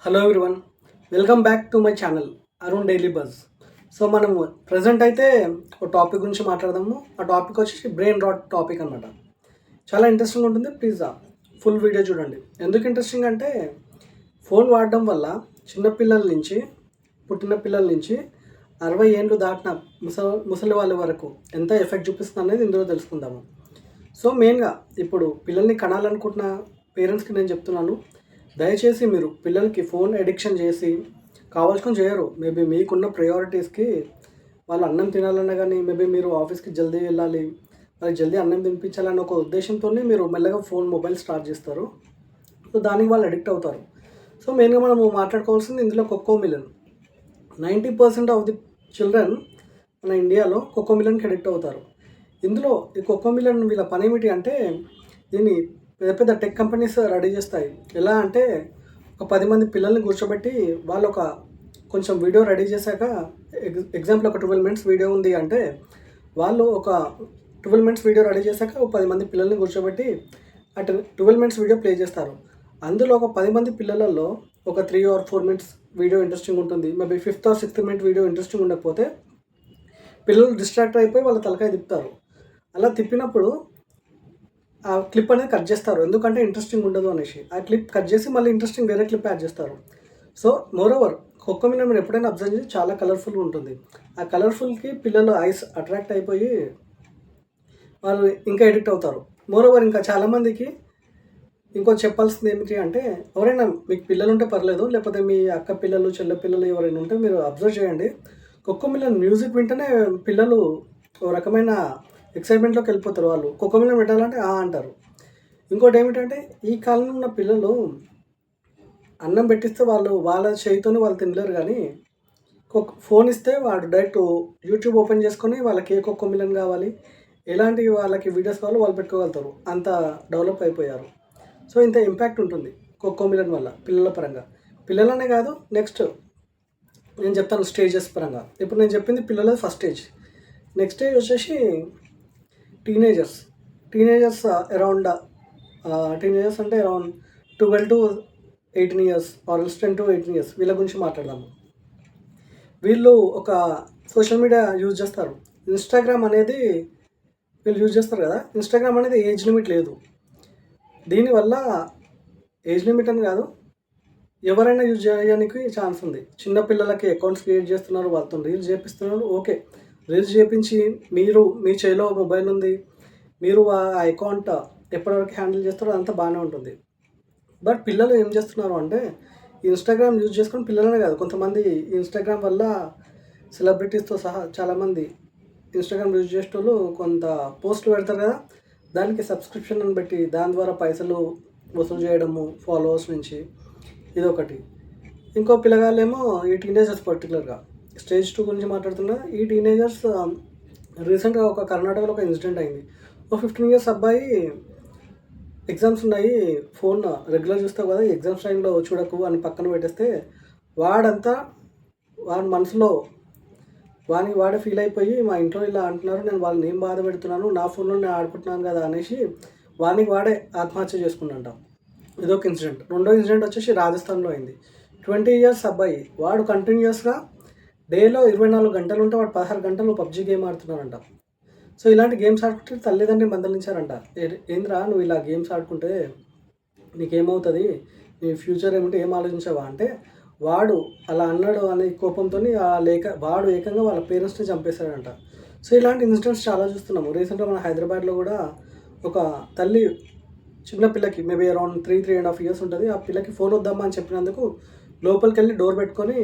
Hello everyone, welcome back to my channel Arun daily buzz. So మనము present అయితే ఒక topic గురించి మాట్లాడదాము. ఆ టాపిక్ వచ్చేసి బ్రెయిన్ రాట్ టాపిక్ అనమాట. చాలా ఇంట్రెస్టింగ్ ఉంటుంది. ప్లీజ్ ఫుల్ వీడియో చూడండి. ఎందుకు ఇంట్రెస్టింగ్ అంటే ఫోన్ వాడడం వల్ల చిన్నపిల్లల నుంచి పుట్టిన పిల్లల నుంచి 60 ఏళ్ళు దాటిన ముసలి వాళ్ళ వరకు ఎంత ఎఫెక్ట్ చూపిస్తుంది అనేది ఇందులో తెలుసుకుందాము. సో మెయిన్గా ఇప్పుడు పిల్లల్ని కనాలనుకుంటున్న పేరెంట్స్కి నేను చెప్తున్నాను, దయచేసి మీరు పిల్లలకి ఫోన్ అడిక్షన్ చేసి కావాల్సుకొని చేయరు. మేబీ మీకున్న ప్రయారిటీస్కి వాళ్ళు అన్నం తినాలన్నా కానీ, మేబీ మీరు ఆఫీస్కి జల్దీ వెళ్ళాలి, వాళ్ళకి జల్దీ అన్నం తినిపించాలన్న ఒక ఉద్దేశంతోనే మీరు మెల్లగా మొబైల్ స్టార్ట్ చేస్తారు. సో దానికి వాళ్ళు అడిక్ట్ అవుతారు. సో మెయిన్గా మనము మాట్లాడుకోవాల్సింది ఇందులో కోకోమిలన్. 90% ఆఫ్ ది చిల్డ్రన్ మన ఇండియాలో కోకోమిలన్కి అడిక్ట్ అవుతారు. ఇందులో ఈ కోకోమిలన్ వీళ్ళ పని ఏమిటి అంటే, దీన్ని పెద్ద పెద్ద టెక్ కంపెనీస్ రెడీ చేస్తాయి. ఎలా అంటే ఒక 10 మంది పిల్లల్ని కూర్చోబెట్టి వాళ్ళు ఒక కొంచెం వీడియో రెడీ చేశాక, ఎగ్జాంపుల్ ఒక 12 మినిట్స్ వీడియో ఉంది అంటే వాళ్ళు ఒక 12 మినిట్స్ వీడియో రెడీ చేశాక ఒక 10 మంది పిల్లల్ని కూర్చోబెట్టి అటు 12 మినిట్స్ వీడియో ప్లే చేస్తారు. అందులో ఒక 10 మంది పిల్లలలో ఒక 3 or 4 మినిట్స్ వీడియో ఇంట్రెస్టింగ్ ఉంటుంది. Maybe 5th or 6th minute video interesting ఉండకపోతే పిల్లలు డిస్ట్రాక్ట్ అయిపోయి వాళ్ళ తలకాయ తిప్పుతారు. అలా తిప్పినప్పుడు ఆ క్లిప్ అనేది కట్ చేస్తారు, ఎందుకంటే ఇంట్రెస్టింగ్ ఉండదు అనేసి. ఆ క్లిప్ కట్ చేసి మళ్ళీ ఇంట్రెస్టింగ్ వేరే క్లిప్ యాడ్ చేస్తారు. సో మోరోవర్ కోకోమిలన్ మీరు ఎప్పుడైనా అబ్జర్వ్ చేసి చాలా కలర్ఫుల్గా ఉంటుంది. ఆ కలర్ఫుల్కి పిల్లలు ఐస్ అట్రాక్ట్ అయిపోయి వాళ్ళు ఇంకా ఎడిక్ట్ అవుతారు. మోరోవర్ ఇంకా చాలామందికి ఇంకో చెప్పాల్సింది ఏమిటి అంటే, ఎవరైనా మీకు పిల్లలు ఉంటే పర్లేదు, లేకపోతే మీ అక్క పిల్లలు చెల్లె పిల్లలు ఎవరైనా ఉంటే మీరు అబ్జర్వ్ చేయండి. కోకోమిలన్ మ్యూజిక్ వింటేనే పిల్లలు ఒక రకమైన ఎక్సైట్మెంట్లోకి వెళ్ళిపోతారు. వాళ్ళు కోకోమిలన్ పెట్టాలంటే అంటారు. ఇంకోటి ఏమిటంటే, ఈ కాలంలో ఉన్న పిల్లలు అన్నం పెట్టిస్తే వాళ్ళ చేయితోనే వాళ్ళు తినలేరు. కానీ ఫోన్ ఇస్తే వాడు డైరెక్ట్ యూట్యూబ్ ఓపెన్ చేసుకొని వాళ్ళకి ఏ కోకోమిలన్ కావాలి, ఎలాంటి వాళ్ళకి వీడియోస్ కావాలో వాళ్ళు పెట్టుకోగలుగుతారు. అంత డెవలప్ అయిపోయారు. సో ఇంత ఇంపాక్ట్ ఉంటుంది కోకోమిలన్ వల్ల పిల్లల పరంగా. పిల్లలనే కాదు, నెక్స్ట్ నేను చెప్తాను స్టేజెస్ పరంగా. ఇప్పుడు నేను చెప్పింది పిల్లల ఫస్ట్ స్టేజ్. నెక్స్ట్ స్టేజ్ వచ్చేసి టీనేజర్స్. టీనేజర్స్ అంటే around 12 to 18 years or 10 to 18 years వీళ్ళ గురించి మాట్లాడదాము. వీళ్ళు ఒక సోషల్ మీడియా యూజ్ చేస్తారు. ఇన్స్టాగ్రామ్ అనేది వీళ్ళు యూజ్ చేస్తారు కదా. ఇన్స్టాగ్రామ్ అనేది ఏజ్ లిమిట్ లేదు. దీనివల్ల ఏజ్ లిమిట్ అని కాదు, ఎవరైనా యూజ్ చేయడానికి ఛాన్స్ ఉంది. చిన్నపిల్లలకి అకౌంట్స్ క్రియేట్ చేస్తున్నారు, వాళ్ళతో రీల్స్ చేపిస్తున్నారు. ఓకే, రీల్స్ చేపించి మీ చేతిలో మొబైల్ ఉంది, మీరు ఆ అకౌంట్ ఎప్పటివరకు హ్యాండిల్ చేస్తారో అదంతా బాగానే ఉంటుంది. బట్ పిల్లలు ఏం చేస్తున్నారు అంటే, ఇన్స్టాగ్రామ్ యూజ్ చేసుకొని పిల్లలనే కాదు, కొంతమంది ఇన్స్టాగ్రామ్ వల్ల సెలబ్రిటీస్తో సహా చాలామంది ఇన్స్టాగ్రామ్ యూజ్ చేసేటోళ్ళు కొంత పోస్టులు పెడతారు కదా, దానికి సబ్స్క్రిప్షన్ అని పెట్టి దాని ద్వారా పైసలు వసూలు చేయడము ఫాలోవర్స్ నుంచి, ఇదొకటి. ఇంకో పిల్లగాళ్ళేమో ఈ టీనేజర్స్ పర్టికులర్గా స్టేజ్ 2 గురించి మాట్లాడుతున్నా. ఈ టీనేజర్స్ రీసెంట్గా ఒక కర్ణాటకలో ఒక ఇన్సిడెంట్ అయింది. ఒక 15 years అబ్బాయి ఎగ్జామ్స్ ఉన్నాయి, ఫోన్ రెగ్యులర్ చూస్తావు కదా, ఎగ్జామ్స్ టైంలో చూడకు అని పక్కన పెట్టేస్తే వాడి మనసులో వాడే ఫీల్ అయిపోయి, మా ఇంట్లో ఇలా అంటున్నారు, నేను వాళ్ళని ఏం బాధ పెడుతున్నాను, నా ఫోన్లో నేను ఆడుకుంటున్నాను కదా అనేసి వాడే ఆత్మహత్య చేసుకున్నాంట. ఇదొక ఇన్సిడెంట్. రెండో ఇన్సిడెంట్ వచ్చేసి రాజస్థాన్లో అయింది. 20 years అబ్బాయి, వాడు కంటిన్యూస్గా డేలో 24 గంటలు ఉంటే వాడు 16 గంటలు పబ్జీ గేమ్ ఆడుతున్నారంట. సో ఇలాంటి గేమ్స్ ఆడుకుంటే తల్లిదండ్రులు మందలించారంట, ఏంద్రా నువ్వు ఇలా గేమ్స్ ఆడుకుంటే నీకేమవుతుంది, నీ ఫ్యూచర్ ఏమిటి, ఏం ఆలోచించావా అంటే, వాడు అలా అన్నాడు అనే కోపంతో వాడు ఏకంగా వాళ్ళ పేరెంట్స్ని చంపేశాడంట. సో ఇలాంటి ఇన్సిడెంట్స్ చాలా చూస్తున్నాము. రీసెంట్గా మన హైదరాబాద్లో కూడా ఒక తల్లి చిన్న పిల్లకి మేబీ అరౌండ్ 3.5 years ఉంటుంది, ఆ పిల్లకి ఫోన్ వద్దామా అని చెప్పినందుకు లోపలికి వెళ్ళి డోర్ పెట్టుకొని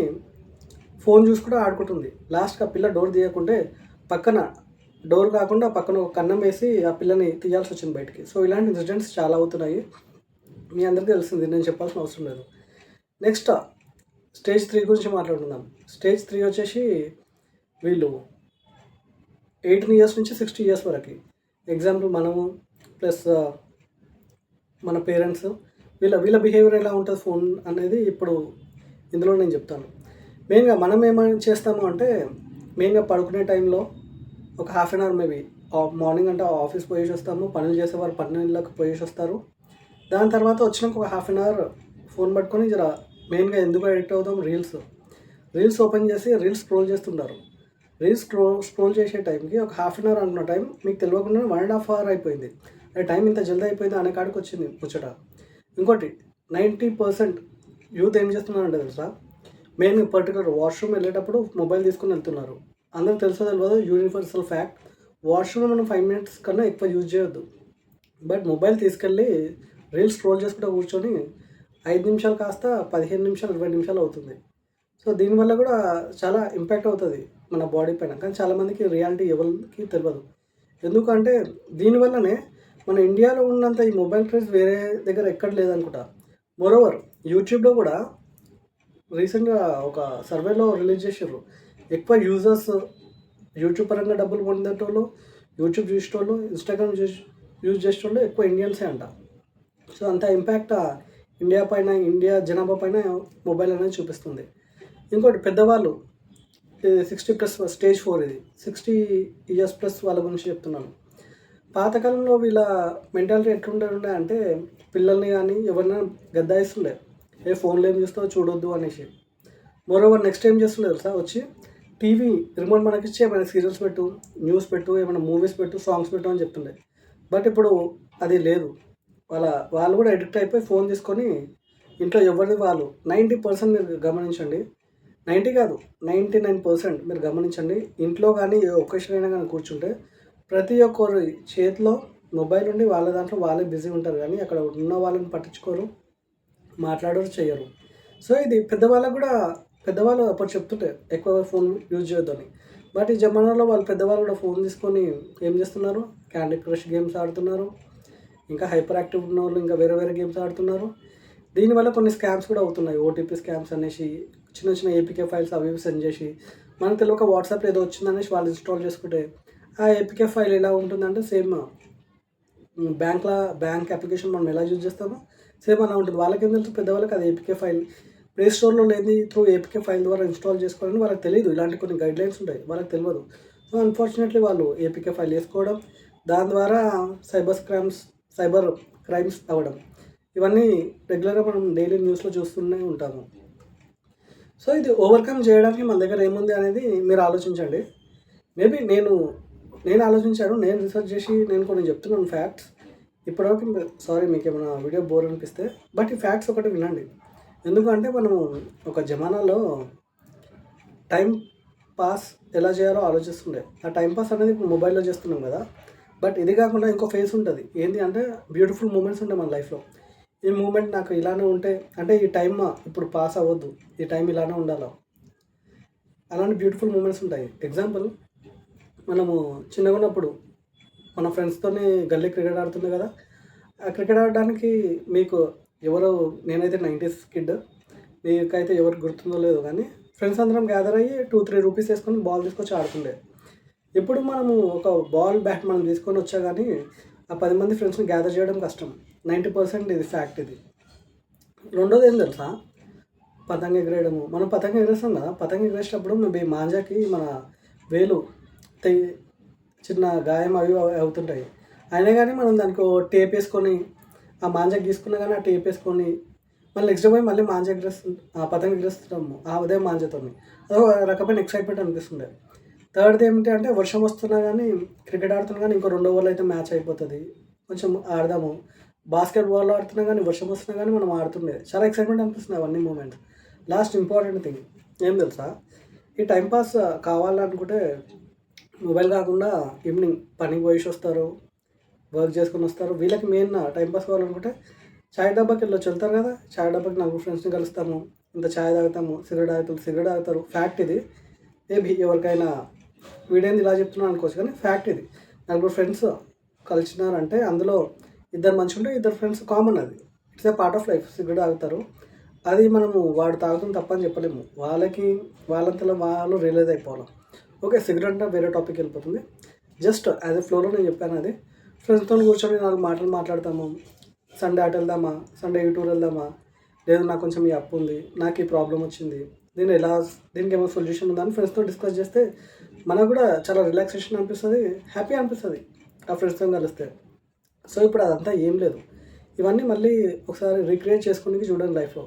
ఫోన్ చూసుకుంటూ ఆడుకుంటుంది. లాస్ట్కి ఆ పిల్ల డోర్ తీయకుంటే పక్కన డోర్ కాకుండా పక్కన ఒక కన్నం వేసి ఆ పిల్లని తీయాల్సి వచ్చింది బయటికి. సో ఇలాంటి ఇన్సిడెంట్స్ చాలా అవుతున్నాయి, మీ అందరికీ తెలిసింది, నేను చెప్పాల్సిన అవసరం లేదు. నెక్స్ట్ స్టేజ్ 3 గురించి మాట్లాడుకుందాం. స్టేజ్ 3 వచ్చేసి వీళ్ళు 18 years నుంచి 60 years వరకు. ఎగ్జాంపుల్ మనము ప్లస్ మన పేరెంట్స్, వీళ్ళ బిహేవియర్ ఎలా ఉంటుంది ఫోన్ అనేది ఇప్పుడు ఇందులో నేను చెప్తాను. మెయిన్గా మనం ఏమైనా చేస్తాము అంటే, మెయిన్గా పడుకునే టైంలో ఒక 1/2 hour మేబీ మార్నింగ్ అంటే ఆఫీస్ పోయేసి వస్తాము, పనులు చేసేవారు పనులకు పోయేసి వస్తారు. దాని తర్వాత వచ్చినాక ఒక 1/2 hour ఫోన్ పట్టుకొని జర మెయిన్గా ఎందుకు అడిక్ట్ అవుతాం? రీల్స్ ఓపెన్ చేసి రీల్స్ స్క్రోల్ చేస్తుంటారు. రీల్స్ స్క్రోల్ చేసే టైంకి ఒక హాఫ్ అన్ అవర్ అనుకున్న టైం మీకు తెలియకుండా 1.5 అవర్ అయిపోయింది. అదే టైం ఇంత జల్దీ అయిపోయింది అనే కాడికి వచ్చింది ముచ్చట. ఇంకోటి 90% యూత్ ఏం చేస్తున్నారంటే తెలుసా, మెయిన్ పర్టికులర్ వాష్రూమ్ వెళ్ళేటప్పుడు మొబైల్ తీసుకుని వెళ్తున్నారు. అందరికి తెలుసో తెలియదు, యూనివర్సల్ ఫ్యాక్ట్, వాష్రూమ్ మనం 5 మినిట్స్ కన్నా ఎక్కువ యూజ్ చేయొద్దు. బట్ మొబైల్ తీసుకెళ్ళి రీల్స్ స్క్రోల్ చేసుకుంటూ కూర్చొని 5 నిమిషాలు కాస్త 15 నిమిషాలు 20 నిమిషాలు అవుతుంది. సో దీనివల్ల కూడా చాలా ఇంపాక్ట్ అవుతుంది మన బాడీ పైన. కానీ చాలామందికి రియాలిటీ ఎవరికి తెలియదు. ఎందుకంటే దీనివల్లనే మన ఇండియాలో ఉన్నంత ఈ మొబైల్ క్రేజ్ వేరే దగ్గర ఎక్కడ లేదనుకుంటా. మోరోవర్ యూట్యూబ్లో కూడా రీసెంట్గా ఒక సర్వేలో రిలీజ్ చేసారు, ఎక్కువ యూజర్స్ యూట్యూబ్ పరంగా డబ్బులు పొందేటోళ్ళు, యూట్యూబ్ చూసేటోళ్ళు, ఇన్స్టాగ్రామ్ యూజ్ చేసేటోళ్ళు ఎక్కువ ఇండియన్సే అంట. సో అంత ఇంపాక్ట్ ఇండియా పైన, ఇండియా జనాభా పైన మొబైల్ అనేది చూపిస్తుంది. ఇంకోటి పెద్దవాళ్ళు, ఇది 60+ స్టేజ్ 4, ఇది 60 ఇయర్స్ ప్లస్ వాళ్ళ గురించి చెప్తున్నాను. పాతకాలంలో వీళ్ళ మెంటాలిటీ ఎట్లుండే అంటే పిల్లల్ని కానీ ఎవరినైనా గద్దాయిస్తుండే, ఏ ఫోన్లో ఏం చూస్తావో చూడొద్దు అనేసి. మోరోవర్ నెక్స్ట్ ఏం చేస్తుండే తెలుసా, వచ్చి టీవీ రిమోట్ మనకి ఇచ్చి ఏమైనా సీరియల్స్ పెట్టు, న్యూస్ పెట్టు, ఏమైనా మూవీస్ పెట్టు, సాంగ్స్ పెట్టు అని చెప్తుండే. బట్ ఇప్పుడు అది లేదు. వాళ్ళు కూడా అడిక్ట్ అయిపోయి ఫోన్ తీసుకొని ఇంట్లో ఎవరిది వాళ్ళు 90% మీరు గమనించండి, 90 కాదు 99% మీరు గమనించండి, ఇంట్లో కానీ ఏ ఒకేషన్ అయినా కానీ కూర్చుంటే ప్రతి ఒక్కరి చేతిలో మొబైల్ ఉండి వాళ్ళ దాంట్లో వాళ్ళే బిజీ ఉంటారు. కానీ అక్కడ ఉన్న వాళ్ళని పట్టించుకోరు, మాట్లాడరు, చేయరు. సో ఇది పెద్దవాళ్ళు అప్పుడు చెప్తుంటే ఎక్కువ ఫోన్ యూజ్ చేయొద్దని. బట్ ఈ జమానాలో పెద్దవాళ్ళు కూడా ఫోన్ తీసుకొని ఏం చేస్తున్నారు, క్యాండీ క్రష్ గేమ్స్ ఆడుతున్నారు, ఇంకా హైపర్ యాక్టివ్ ఉన్న వాళ్ళు ఇంకా వేరే వేరే గేమ్స్ ఆడుతున్నారు. దీనివల్ల కొన్ని స్కామ్స్ కూడా అవుతున్నాయి. ఓటీపీ స్కామ్స్ అనేసి చిన్న చిన్న ఏపీకే ఫైల్స్ అవి సెండ్ చేసి మనకు తెలియక వాట్సాప్లో ఏదో వచ్చిందనేసి వాళ్ళు ఇన్స్టాల్ చేసుకుంటే ఆ ఏపీకే ఫైల్ ఎలా ఉంటుందంటే సేమ్ బ్యాంక్ అప్లికేషన్ మనం ఎలా యూజ్ చేస్తామో సేమ్ అలా ఉంటుంది. వాళ్ళకేం తెలుసు, పెద్దవాళ్ళకి అది ఏపీకే ఫైల్ ప్లే స్టోర్లో లేని త్రూ ఏపీకే ఫైల్ ద్వారా ఇన్స్టాల్ చేసుకోవాలని వాళ్ళకి తెలియదు. ఇలాంటి కొన్ని గైడ్లైన్స్ ఉంటాయి, వాళ్ళకి తెలియదు. సో అన్ఫార్చునేట్లీ వాళ్ళు ఏపీకే ఫైల్ వేసుకోవడం, దాని ద్వారా సైబర్ క్రైమ్స్ అవ్వడం, ఇవన్నీ రెగ్యులర్గా మనం డైలీ న్యూస్లో చూస్తూనే ఉంటాము. సో ఇది ఓవర్కమ్ చేయడానికి మన దగ్గర ఏముంది అనేది మీరు ఆలోచించండి. మేబీ నేను ఆలోచించాను, నేను రీసెర్చ్ చేసి నేను కొన్ని చెప్తున్నాను ఫ్యాక్ట్స్. ఇప్పటివరకు సారీ మీకు ఏమైనా వీడియో బోర్ అనిపిస్తే, బట్ ఈ ఫ్యాక్ట్స్ ఒకటి వినండి. ఎందుకంటే మనము ఒక జమానాలో టైం పాస్ ఎలా చేయాలో ఆలోచిస్తుండే. ఆ టైం పాస్ అనేది ఇప్పుడు మొబైల్లో చేస్తున్నాం కదా. బట్ ఇది కాకుండా ఇంకో ఫేస్ ఉంటుంది, ఏంటి అంటే బ్యూటిఫుల్ మూమెంట్స్ ఉంటాయి మన లైఫ్లో. ఈ మూమెంట్ నాకు ఇలానే ఉంటే అంటే ఈ టైం ఇప్పుడు పాస్ అవ్వద్దు, ఈ టైం ఇలానే ఉండాలి, అలాంటి బ్యూటిఫుల్ మూమెంట్స్ ఉంటాయి. ఎగ్జాంపుల్, మనము చిన్నగా ఉన్నప్పుడు మన ఫ్రెండ్స్తోని గల్లీ క్రికెట్ ఆడుతుంది కదా. ఆ క్రికెట్ ఆడడానికి మీకు నేనైతే 90s కిడ్, మీకైతే ఎవరు గుర్తుందో లేదో కానీ ఫ్రెండ్స్ అందరం గ్యాదర్ అయ్యి 2-3 రూపీస్ వేసుకొని బాల్ తీసుకొచ్చి ఆడుతుండే. ఇప్పుడు మనము ఒక బాల్ బ్యాట్ మనం తీసుకొని వచ్చా కానీ ఆ 10 మంది ఫ్రెండ్స్ని గ్యాదర్ చేయడం కష్టం. 90% ఇది ఫ్యాక్ట్. ఇది రెండోది ఏం తెలుసా, పతంగ ఎగరేయడము. మనం పతంగ ఎగరేస్తాం కదా, పతంగ ఎగరేసేటప్పుడు మేబీ మాంజాకి మన వేలు చిన్న గాయం అవి అవుతుంటాయి. అయినా కానీ మనం దానికి టేప్ వేసుకొని ఆ మాంజాకి గీసుకున్నా కానీ ఆ టేప్ వేసుకొని మళ్ళీ నెక్స్ట్ డే పోయి మళ్ళీ పతంగ ఎగరేస్తున్నాము అదే మాంజాతో. అదో రకమైన ఎక్సైట్మెంట్ అనిపిస్తుండే. థర్డ్ది ఏమిటి అంటే వర్షం వస్తున్నా కానీ క్రికెట్ ఆడుతున్నా కానీ ఇంకో 2 ఓవర్లు అయితే మ్యాచ్ అయిపోతుంది, కొంచెం ఆడదాము. బాస్కెట్బాల్ ఆడుతున్నా కానీ వర్షం వస్తున్నా కానీ మనం ఆడుతుండే, చాలా ఎక్సైట్మెంట్ అనిపిస్తుంది అవన్నీ మూమెంట్స్. లాస్ట్ ఇంపార్టెంట్ థింగ్ ఏం తెలుసా, ఈ టైంపాస్ కావాలనుకుంటే మొబైల్ కాకుండా ఈవినింగ్ పనికి పోయేసి వస్తారు, వర్క్ చేసుకొని వస్తారు, వీళ్ళకి మెయిన్ టైంపాస్ కావాలనుకుంటే చాయ్ డబ్బాకి వెళ్తారు కదా. చాయ్ డబ్బాకి 4 ఫ్రెండ్స్ని కలుస్తాము, ఇంత చాయ్ తాగుతాము, సిగరెట్ తాగుతారు. ఫ్యాక్ట్ ఇది. మేబీ ఎవరికైనా వీడేంది ఇలా చెప్తున్నాను అనుకోవచ్చు కానీ ఫ్యాక్ట్ ఇది. 4 ఫ్రెండ్స్ కలిసినారంటే అందులో 2 మంచిగా ఉంటే 2 ఫ్రెండ్స్ కామన్, అది it's a part of life. Cigarette తాగుతారు, అది మనము వాడు తాగుతుంది తప్పని చెప్పలేము, వాళ్ళంతలో వాళ్ళు రియలైజ్ అయిపోవాలి. ఓకే, సిగరెట్ అంటే వేరే టాపిక్ వెళ్ళిపోతుంది. జస్ట్ యాజ్ ఎ ఫ్లోలో నేను చెప్పాను. అది ఫ్రెండ్స్తో కూర్చొని 4 మాటలు మాట్లాడతాము. సండే అటు వెళ్దామా, సండే ఈ టూర్ వెళ్దామా, లేదు నాకు కొంచెం ఈ అప్పు ఉంది, నాకు ఈ ప్రాబ్లం వచ్చింది, దీనికి ఏమైనా సొల్యూషన్ ఉందని ఫ్రెండ్స్తో డిస్కస్ చేస్తే మనకు కూడా చాలా రిలాక్సేషన్ అనిపిస్తుంది, హ్యాపీ అనిపిస్తుంది ఆ ఫ్రెండ్స్తో కలిస్తే. సో ఇప్పుడు అదంతా ఏం లేదు. ఇవన్నీ మళ్ళీ ఒకసారి రీక్రియేట్ చేసుకునేది చూడండి లైఫ్లో.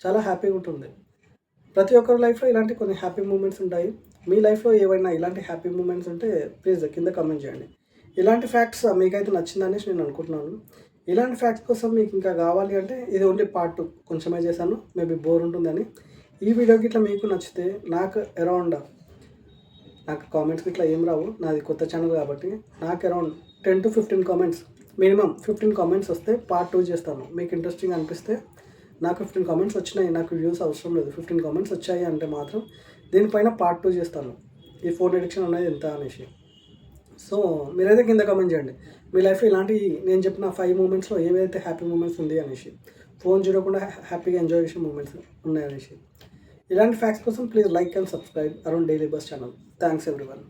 చాలా హ్యాపీగా ఉంటుంది. ప్రతి ఒక్కరి లైఫ్లో ఇలాంటి కొన్ని హ్యాపీ మూమెంట్స్ ఉంటాయి. మీ లైఫ్లో ఏవైనా ఇలాంటి హ్యాపీ మూమెంట్స్ ఉంటే ప్లీజ్ కింద కామెంట్ చేయండి. ఇలాంటి ఫ్యాక్ట్స్ మీకైతే నచ్చిందనేసి నేను అనుకుంటున్నాను. ఇలాంటి ఫ్యాక్ట్స్ కోసం మీకు ఇంకా కావాలి అంటే ఇది ఓన్లీ పార్ట్ 2 కొంచెమే చేశాను. మేబీ బోర్ ఉంటుందని. ఈ వీడియోకి ఇట్లా మీకు నచ్చితే నాకు కామెంట్స్కి ఇట్లా ఏం రావు, నాది కొత్త ఛానల్ కాబట్టి. నాకు around 10 to 15 comments, minimum 15 comments వస్తే పార్ట్ 2 చేస్తాను. మీకు ఇంట్రెస్టింగ్ అనిపిస్తే, నాకు 15 కామెంట్స్ వచ్చినాయి, నాకు వ్యూస్ అవసరం లేదు, 15 కామెంట్స్ వచ్చాయి అంటే మాత్రం దీనిపైన పార్ట్ 2 చేస్తాను, ఈ ఫోన్ ఎడిక్షన్ అనేది ఎంత అనేసి. సో మీరైతే కింద కామెంట్ చేయండి మీ లైఫ్లో ఇలాంటి నేను చెప్పిన 5 మూమెంట్స్లో ఏవైతే హ్యాపీ మూమెంట్స్ ఉంది అనేసి, ఫోన్ చూడకుండా హ్యాపీగా ఎంజాయ్ చేసే మూమెంట్స్ ఉన్నాయనేసి. ఇలాంటి ఫ్యాక్ట్స్ కోసం please like and subscribe around daily bus channel. Thanks everyone.